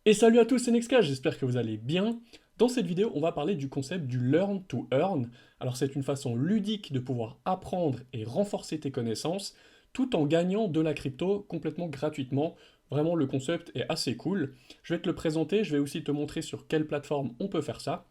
Et salut à tous, c'est Nexka, j'espère que vous allez bien. Dans cette vidéo, on va parler du concept du learn to earn. Alors c'est une façon ludique de pouvoir apprendre et renforcer tes connaissances tout en gagnant de la crypto complètement gratuitement. Vraiment, le concept est assez cool. Je vais te le présenter, je vais aussi te montrer sur quelle plateforme on peut faire ça.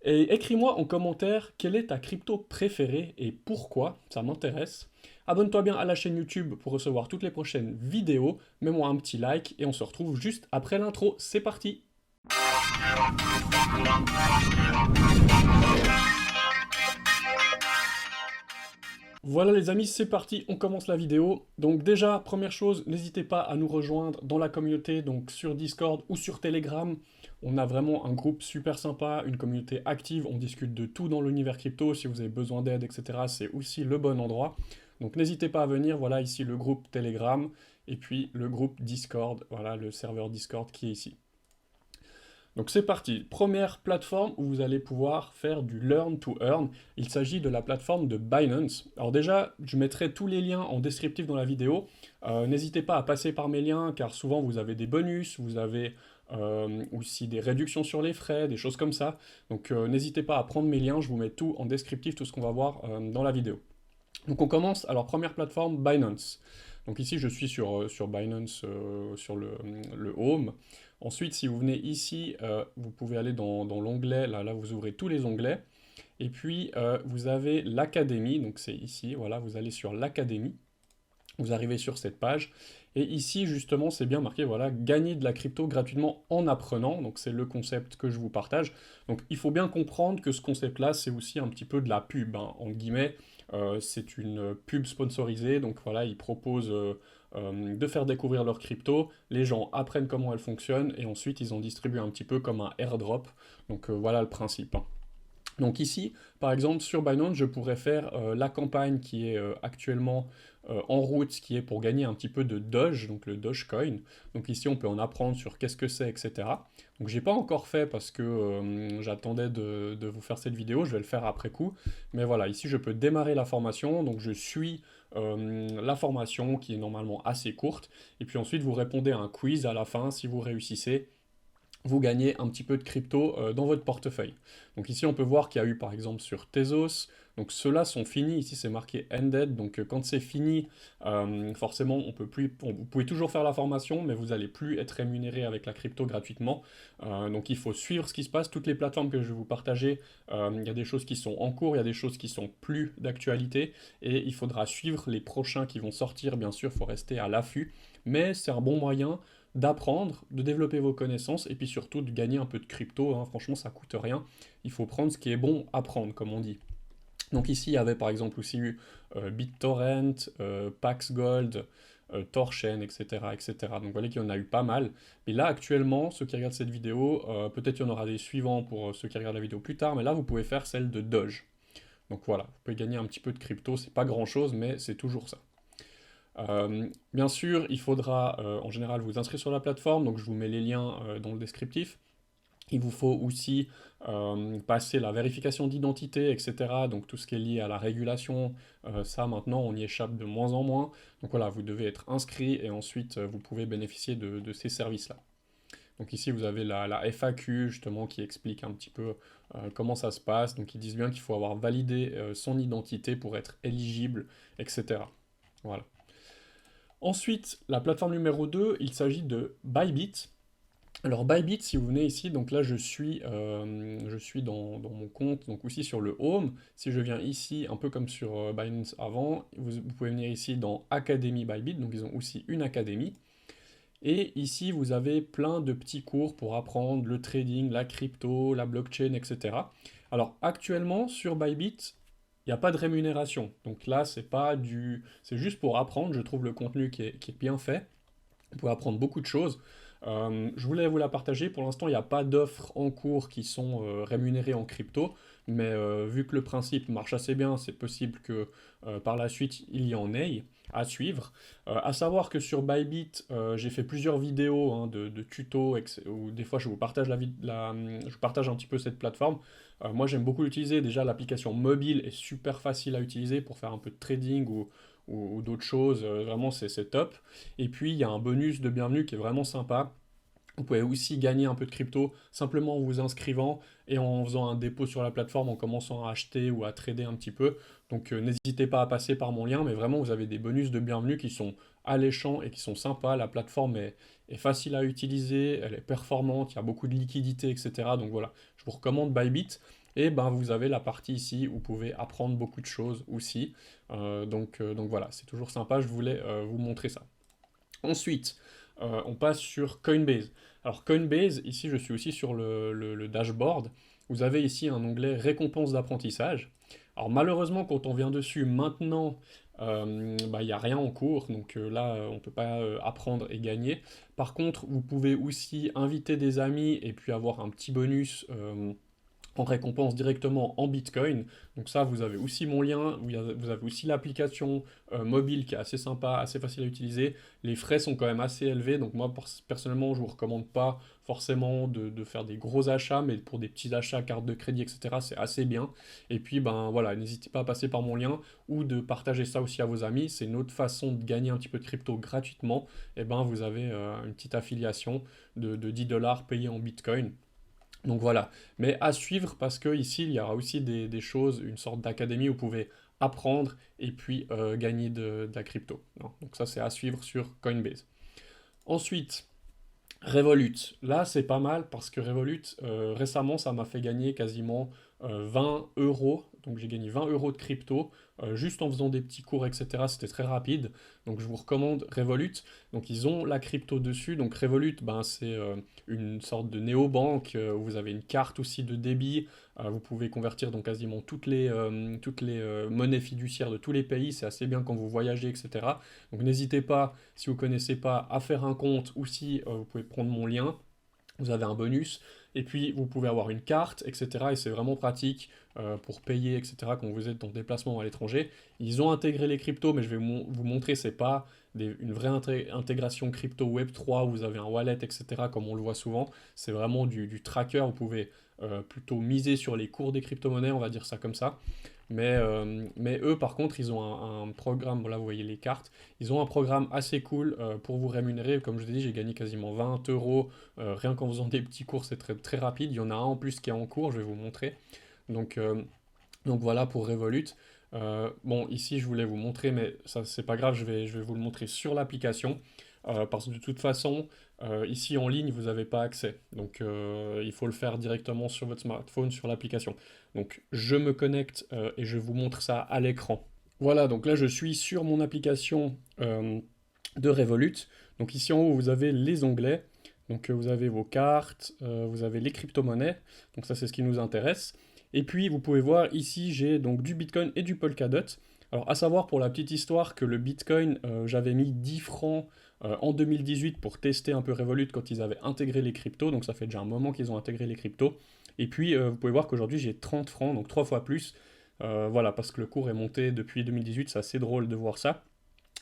Et écris-moi en commentaire quelle est ta crypto préférée et pourquoi, ça m'intéresse. Abonne-toi bien à la chaîne YouTube pour recevoir toutes les prochaines vidéos. Mets-moi un petit like et on se retrouve juste après l'intro. C'est parti! Voilà les amis, c'est parti, on commence la vidéo. Donc déjà, première chose, n'hésitez pas à nous rejoindre dans la communauté, donc sur Discord ou sur Telegram. On a vraiment un groupe super sympa, une communauté active, on discute de tout dans l'univers crypto. Si vous avez besoin d'aide, etc., c'est aussi le bon endroit. Donc n'hésitez pas à venir, voilà ici le groupe Telegram et puis le groupe Discord, voilà le serveur Discord qui est ici. Donc c'est parti, première plateforme où vous allez pouvoir faire du learn to earn. Il s'agit de la plateforme de Binance. Alors déjà, je mettrai tous les liens en descriptif dans la vidéo. N'hésitez pas à passer par mes liens car souvent vous avez des bonus, vous avez aussi des réductions sur les frais, des choses comme ça. Donc n'hésitez pas à prendre mes liens, je vous mets tout en descriptif, tout ce qu'on va voir dans la vidéo. Donc on commence, alors première plateforme, Binance. Donc ici je suis sur Binance, sur le Home. Ensuite si vous venez ici, vous pouvez aller dans l'onglet, là vous ouvrez tous les onglets. Et puis vous avez l'Académie, donc c'est ici, voilà, vous allez sur l'Académie. Vous arrivez sur cette page, et ici justement c'est bien marqué, voilà, gagner de la crypto gratuitement en apprenant, donc c'est le concept que je vous partage. Donc il faut bien comprendre que ce concept-là c'est aussi un petit peu de la pub, hein, entre guillemets. C'est une pub sponsorisée, donc voilà, ils proposent de faire découvrir leur crypto, les gens apprennent comment elle fonctionne, et ensuite ils en distribuent un petit peu comme un airdrop, donc voilà le principe, hein. Donc ici, par exemple, sur Binance, je pourrais faire la campagne qui est actuellement en route, qui est pour gagner un petit peu de Doge, donc le Dogecoin. Donc ici, on peut en apprendre sur qu'est-ce que c'est, etc. Donc j'ai pas encore fait parce que j'attendais de vous faire cette vidéo, je vais le faire après coup. Mais voilà, ici, je peux démarrer la formation, donc je suis la formation qui est normalement assez courte. Et puis ensuite, vous répondez à un quiz à la fin, si vous réussissez vous gagnez un petit peu de crypto dans votre portefeuille. Donc ici on peut voir qu'il y a eu par exemple sur Tezos, donc ceux-là sont finis, ici c'est marqué ended, donc quand c'est fini, forcément on peut plus, vous pouvez toujours faire la formation, mais vous n'allez plus être rémunéré avec la crypto gratuitement. Donc il faut suivre ce qui se passe, toutes les plateformes que je vais vous partager, il y a des choses qui sont en cours, il y a des choses qui sont plus d'actualité, et il faudra suivre les prochains qui vont sortir, bien sûr, il faut rester à l'affût, mais c'est un bon moyen d'apprendre, de développer vos connaissances et puis surtout de gagner un peu de crypto, hein. Franchement, ça coûte rien. Il faut prendre ce qui est bon à prendre, comme on dit. Donc ici, il y avait par exemple aussi eu BitTorrent, Pax Gold, Torchain, etc., etc. Donc vous voyez qu'il y en a eu pas mal. Mais là, actuellement, ceux qui regardent cette vidéo, peut-être qu'il y en aura des suivants pour ceux qui regardent la vidéo plus tard, mais là, vous pouvez faire celle de Doge. Donc voilà, vous pouvez gagner un petit peu de crypto, c'est pas grand-chose, mais c'est toujours ça. Bien sûr, il faudra en général vous inscrire sur la plateforme, donc je vous mets les liens dans le descriptif. Il vous faut aussi passer la vérification d'identité, etc. Donc tout ce qui est lié à la régulation, ça maintenant on y échappe de moins en moins. Donc voilà, vous devez être inscrit et ensuite vous pouvez bénéficier de ces services-là. Donc ici vous avez la FAQ justement qui explique un petit peu comment ça se passe. Donc ils disent bien qu'il faut avoir validé son identité pour être éligible, etc. Voilà. Ensuite, la plateforme numéro 2, il s'agit de Bybit. Alors Bybit, si vous venez ici, donc là je suis dans mon compte, donc aussi sur le Home. Si je viens ici, un peu comme sur Binance avant, vous pouvez venir ici dans Academy Bybit, donc ils ont aussi une académie. Et ici, vous avez plein de petits cours pour apprendre le trading, la crypto, la blockchain, etc. Alors actuellement, sur Bybit, il n'y a pas de rémunération. Donc là, c'est juste pour apprendre. Je trouve le contenu qui est bien fait. Vous pouvez apprendre beaucoup de choses. Je voulais vous la partager. Pour l'instant, il n'y a pas d'offres en cours qui sont rémunérées en crypto, mais vu que le principe marche assez bien, c'est possible que par la suite il y en ait à suivre. À savoir que sur Bybit, j'ai fait plusieurs vidéos hein, de tutos où des fois je vous partage je vous partage un petit peu cette plateforme. Moi, j'aime beaucoup l'utiliser. Déjà, l'application mobile est super facile à utiliser pour faire un peu de trading ou d'autres choses. Vraiment, c'est top. Et puis, il y a un bonus de bienvenue qui est vraiment sympa. Vous pouvez aussi gagner un peu de crypto simplement en vous inscrivant et en faisant un dépôt sur la plateforme, en commençant à acheter ou à trader un petit peu. Donc n'hésitez pas à passer par mon lien, mais vraiment vous avez des bonus de bienvenue qui sont alléchants et qui sont sympas. La plateforme est facile à utiliser, elle est performante, il y a beaucoup de liquidité, etc. Donc voilà, je vous recommande Bybit. Et ben vous avez la partie ici où vous pouvez apprendre beaucoup de choses aussi. Donc voilà, c'est toujours sympa, je voulais vous montrer ça. Ensuite, on passe sur Coinbase. Alors Coinbase, ici je suis aussi sur le dashboard. Vous avez ici un onglet récompense d'apprentissage. Alors malheureusement, quand on vient dessus maintenant, il n'y a rien en cours, donc là on ne peut pas apprendre et gagner. Par contre, vous pouvez aussi inviter des amis et puis avoir un petit bonus en récompense directement en Bitcoin. Donc ça, vous avez aussi mon lien, vous avez aussi l'application mobile qui est assez sympa, assez facile à utiliser. Les frais sont quand même assez élevés, donc moi personnellement, je ne vous recommande pas forcément de faire des gros achats, mais pour des petits achats, carte de crédit, etc., c'est assez bien. Et puis, ben voilà, n'hésitez pas à passer par mon lien ou de partager ça aussi à vos amis. C'est une autre façon de gagner un petit peu de crypto gratuitement. Et ben vous avez une petite affiliation de 10 dollars payés en Bitcoin. Donc voilà, mais à suivre parce que ici il y aura aussi des choses, une sorte d'académie où vous pouvez apprendre et puis gagner de la crypto. Non, donc ça c'est à suivre sur Coinbase. Ensuite, Revolut. Là c'est pas mal parce que Revolut récemment ça m'a fait gagner quasiment 20 euros. Donc j'ai gagné 20 euros de crypto juste en faisant des petits cours, etc. C'était très rapide. Donc je vous recommande Revolut. Donc ils ont la crypto dessus. Donc Revolut, ben, c'est une sorte de néobanque où vous avez une carte aussi de débit. Vous pouvez convertir donc quasiment toutes les monnaies fiduciaires de tous les pays. C'est assez bien quand vous voyagez, etc. Donc n'hésitez pas, si vous ne connaissez pas, à faire un compte ou si vous pouvez prendre mon lien. Vous avez un bonus, et puis vous pouvez avoir une carte, etc. Et c'est vraiment pratique pour payer, etc. quand vous êtes en déplacement à l'étranger. Ils ont intégré les cryptos, mais je vais vous montrer, c'est pas une vraie intégration crypto Web3 où vous avez un wallet, etc. comme on le voit souvent. C'est vraiment du tracker. Vous pouvez plutôt miser sur les cours des crypto-monnaies, on va dire ça comme ça. Mais eux, par contre, ils ont un programme, là vous voyez les cartes, ils ont un programme assez cool pour vous rémunérer. Comme je vous ai dit, j'ai gagné quasiment 20 euros rien qu'en faisant des petits cours, c'est très, très rapide. Il y en a un en plus qui est en cours, je vais vous montrer. Donc, euh, donc voilà pour Revolut. Bon, ici je voulais vous montrer, mais ça c'est pas grave, je vais vous le montrer sur l'application. Parce que de toute façon, ici en ligne, vous n'avez pas accès. Donc il faut le faire directement sur votre smartphone, sur l'application. Donc je me connecte et je vous montre ça à l'écran. Voilà, donc là je suis sur mon application de Revolut. Donc ici en haut, vous avez les onglets. Donc vous avez vos cartes, vous avez les crypto-monnaies. Donc ça c'est ce qui nous intéresse. Et puis vous pouvez voir ici j'ai donc du Bitcoin et du Polkadot. Alors à savoir pour la petite histoire que le Bitcoin, j'avais mis 10 francs en 2018 pour tester un peu Revolut quand ils avaient intégré les cryptos. Donc ça fait déjà un moment qu'ils ont intégré les cryptos. Et puis vous pouvez voir qu'aujourd'hui j'ai 30 francs, donc 3 fois plus. Voilà, parce que le cours est monté depuis 2018, c'est assez drôle de voir ça.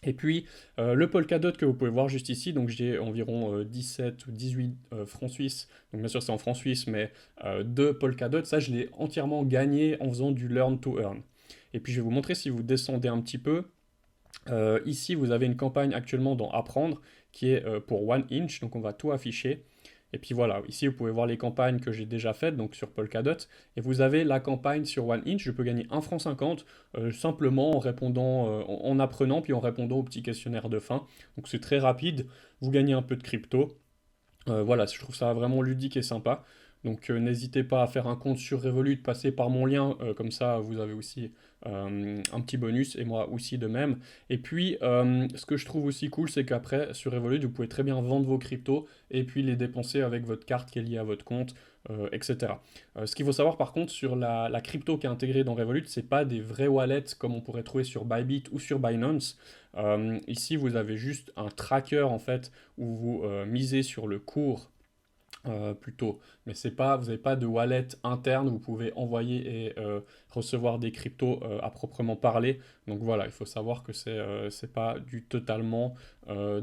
Et puis le Polkadot que vous pouvez voir juste ici, donc j'ai environ 17 ou 18 francs suisses, donc bien sûr c'est en francs suisses, mais de Polkadot, ça je l'ai entièrement gagné en faisant du learn to earn. Et puis je vais vous montrer si vous descendez un petit peu. Ici vous avez une campagne actuellement dans Apprendre qui est pour One Inch, donc on va tout afficher. Et puis voilà, ici vous pouvez voir les campagnes que j'ai déjà faites, donc sur Polkadot. Et vous avez la campagne sur One Inch, je peux gagner 1 franc 50 simplement en répondant, en apprenant, puis en répondant au petit questionnaire de fin. Donc c'est très rapide, vous gagnez un peu de crypto. Voilà, je trouve ça vraiment ludique et sympa. Donc n'hésitez pas à faire un compte sur Revolut, passer par mon lien, comme ça vous avez aussi un petit bonus et moi aussi de même. Et puis ce que je trouve aussi cool, c'est qu'après sur Revolut, vous pouvez très bien vendre vos cryptos et puis les dépenser avec votre carte qui est liée à votre compte, etc. Ce qu'il faut savoir par contre sur la crypto qui est intégrée dans Revolut, c'est pas des vrais wallets comme on pourrait trouver sur Bybit ou sur Binance. Ici vous avez juste un tracker en fait où vous misez sur le cours plutôt. Mais c'est pas, vous n'avez pas de wallet interne, vous pouvez envoyer et recevoir des cryptos à proprement parler. Donc voilà, il faut savoir que c'est pas du totalement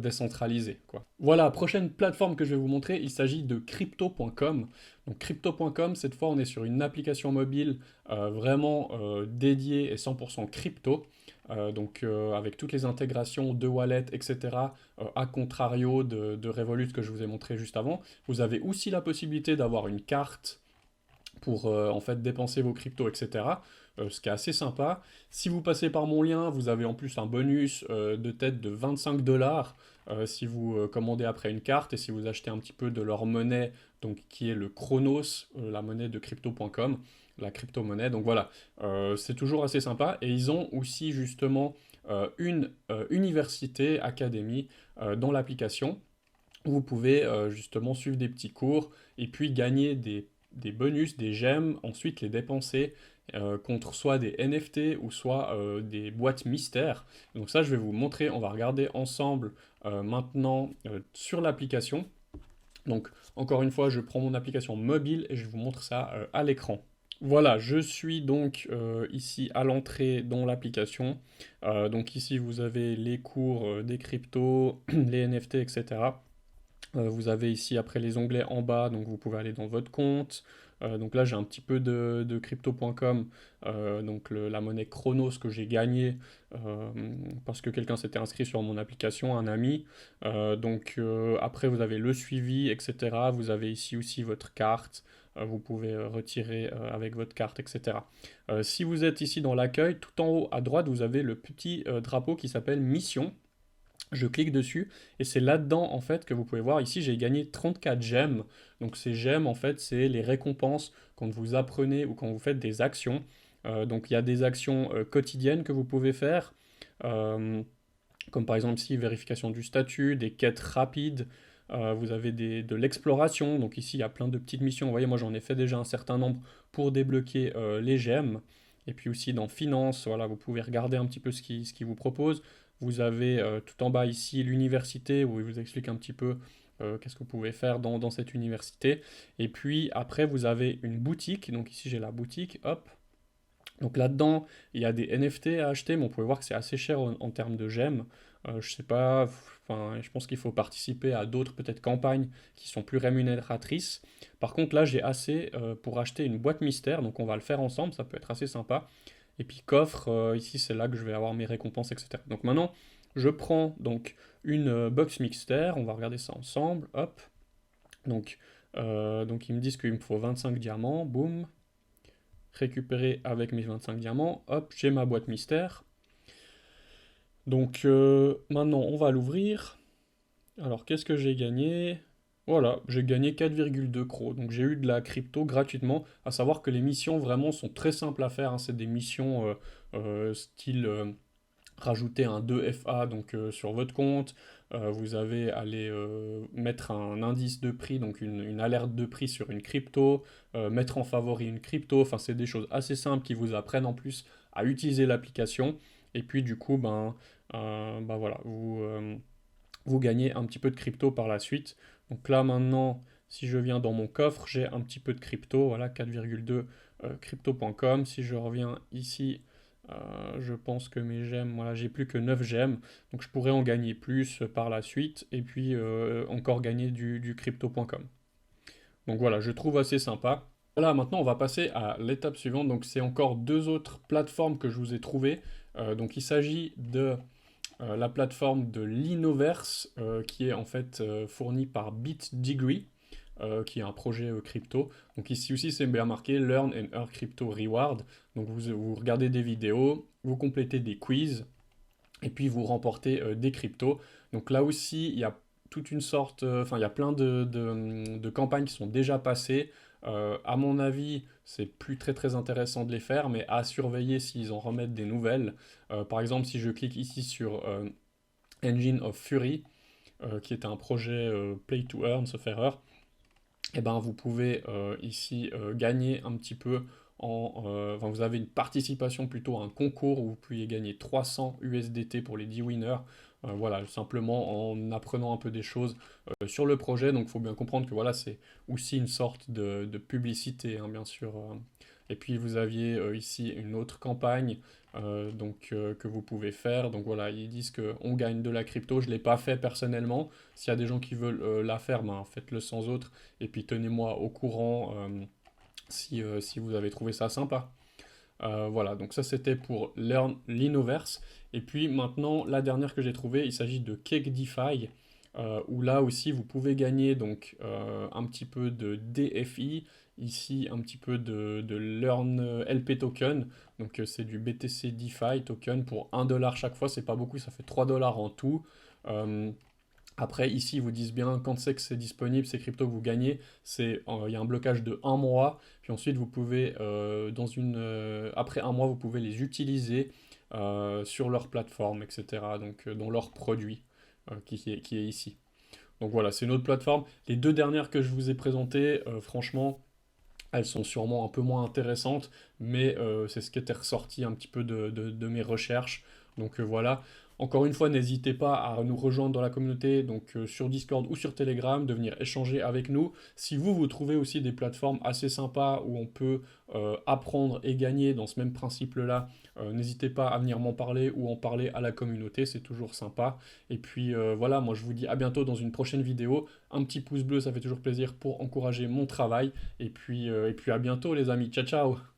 décentralisé, quoi. Voilà, prochaine plateforme que je vais vous montrer, il s'agit de crypto.com. Donc crypto.com, cette fois on est sur une application mobile vraiment dédiée et 100% crypto. avec toutes les intégrations de wallet, etc., à contrario de Revolut que je vous ai montré juste avant. Vous avez aussi la possibilité d'avoir une carte pour en fait dépenser vos cryptos, etc. Ce qui est assez sympa. Si vous passez par mon lien, vous avez en plus un bonus de tête de 25 dollars si vous commandez après une carte et si vous achetez un petit peu de leur monnaie, donc qui est le Chronos, la monnaie de crypto.com, la crypto-monnaie. Donc voilà, c'est toujours assez sympa. Et ils ont aussi justement une université, académie dans l'application où vous pouvez justement suivre des petits cours et puis gagner des bonus, des gemmes, ensuite les dépenser contre soit des NFT ou soit des boîtes mystères. Donc ça, je vais vous montrer, on va regarder ensemble maintenant sur l'application. Donc encore une fois, je prends mon application mobile et je vous montre ça à l'écran. Voilà, je suis donc ici à l'entrée dans l'application. Donc ici, vous avez les cours des cryptos, les NFT, etc. Vous avez ici après les onglets en bas, donc vous pouvez aller dans votre compte. Donc là j'ai un petit peu de crypto.com, donc la monnaie Chronos que j'ai gagnée parce que quelqu'un s'était inscrit sur mon application, un ami. Après vous avez le suivi, etc. Vous avez ici aussi votre carte. Vous pouvez retirer avec votre carte, etc. Si vous êtes ici dans l'accueil, tout en haut à droite, vous avez le petit drapeau qui s'appelle Mission. Je clique dessus et c'est là-dedans en fait que vous pouvez voir ici j'ai gagné 34 gemmes. Donc ces gemmes en fait c'est les récompenses quand vous apprenez ou quand vous faites des actions. Donc il y a des actions quotidiennes que vous pouvez faire, euh, comme par exemple ici vérification du statut, des quêtes rapides. Vous avez de l'exploration, donc ici il y a plein de petites missions. Vous voyez, moi j'en ai fait déjà un certain nombre pour débloquer les gemmes. Et puis aussi dans finance, voilà, vous pouvez regarder un petit peu ce qui vous propose. Vous avez tout en bas ici l'université où il vous explique un petit peu qu'est-ce que vous pouvez faire dans cette université. Et puis après, vous avez une boutique. Donc ici, j'ai la boutique. Hop. Donc là-dedans, il y a des NFT à acheter, mais on peut voir que c'est assez cher en termes de gemmes. Je sais pas, enfin, je pense qu'il faut participer à d'autres peut-être campagnes qui sont plus rémunératrices. Par contre, là, j'ai assez pour acheter une boîte mystère, donc on va le faire ensemble, ça peut être assez sympa. Et puis coffre, ici c'est là que je vais avoir mes récompenses, etc. Donc maintenant, je prends donc une box mixtaire, on va regarder ça ensemble, hop. Donc ils me disent qu'il me faut 25 diamants, boum. Récupérer avec mes 25 diamants, hop, j'ai ma boîte mystère. Donc maintenant on va l'ouvrir. Alors qu'est-ce que j'ai gagné? Voilà, j'ai gagné 4,2 CRO. Donc j'ai eu de la crypto gratuitement. À savoir que les missions vraiment sont très simples à faire, hein. C'est des missions style rajouter un 2FA donc, sur votre compte. Vous avez à aller mettre un indice de prix, donc une alerte de prix sur une crypto, mettre en favori une crypto. Enfin, c'est des choses assez simples qui vous apprennent en plus à utiliser l'application. Et puis du coup, ben voilà, vous gagnez un petit peu de crypto par la suite. Donc là maintenant, si je viens dans mon coffre, j'ai un petit peu de crypto, voilà 4,2 crypto.com. Si je reviens ici, je pense que mes gemmes, voilà, j'ai plus que 9 gemmes, donc je pourrais en gagner plus par la suite et puis encore gagner du crypto.com. Donc voilà, je trouve assez sympa. Voilà, maintenant on va passer à l'étape suivante. Donc c'est encore deux autres plateformes que je vous ai trouvées. Donc il s'agit de la plateforme de l'Innoverse, qui est en fait fournie par BitDegree, qui est un projet crypto. Donc ici aussi, c'est bien marqué Learn and Earn Crypto Reward. Donc vous regardez des vidéos, vous complétez des quiz, et puis vous remportez des cryptos. Donc là aussi, il y a toute une sorte, enfin il y a plein de campagnes qui sont déjà passées. À mon avis, c'est plus très intéressant de les faire, mais à surveiller s'ils en remettent des nouvelles. Par exemple, si je clique ici sur Engine of Fury, qui est un projet Play to Earn, sauf erreur, et ben vous pouvez ici gagner un petit peu enfin, vous avez une participation plutôt à un concours où vous pouvez gagner 300 USDT pour les 10 winners. Voilà, simplement en apprenant un peu des choses sur le projet. Donc il faut bien comprendre que voilà, c'est aussi une sorte de publicité, hein, bien sûr. Et puis vous aviez ici une autre campagne que vous pouvez faire. Donc voilà, ils disent qu'on gagne de la crypto. Je ne l'ai pas fait personnellement. S'il y a des gens qui veulent la faire, ben, faites-le sans autre. Et puis tenez-moi au courant si vous avez trouvé ça sympa. Voilà, donc ça c'était pour Learn Linoverse. Et puis maintenant, la dernière que j'ai trouvée, il s'agit de CakeDeFi, où là aussi vous pouvez gagner donc un petit peu de DFI, ici un petit peu de Learn LP token, donc c'est du BTC DeFi token pour 1 dollar chaque fois, c'est pas beaucoup, ça fait 3 dollars en tout. Euh, Après, ici, ils vous disent bien quand c'est que c'est disponible, ces cryptos que vous gagnez, il y a un blocage de 1 mois, puis ensuite vous pouvez, après 1 mois, vous pouvez les utiliser sur leur plateforme, etc., donc dans leurs produits qui est ici. Donc voilà, c'est une autre plateforme. Les deux dernières que je vous ai présentées, franchement, elles sont sûrement un peu moins intéressantes, mais c'est ce qui était ressorti un petit peu de mes recherches. Donc voilà. Encore une fois, n'hésitez pas à nous rejoindre dans la communauté, donc sur Discord ou sur Telegram, de venir échanger avec nous. Si vous trouvez aussi des plateformes assez sympas où on peut apprendre et gagner dans ce même principe-là, n'hésitez pas à venir m'en parler ou en parler à la communauté, c'est toujours sympa. Et puis voilà, moi je vous dis à bientôt dans une prochaine vidéo. Un petit pouce bleu, ça fait toujours plaisir pour encourager mon travail. Et puis à bientôt les amis. Ciao ciao!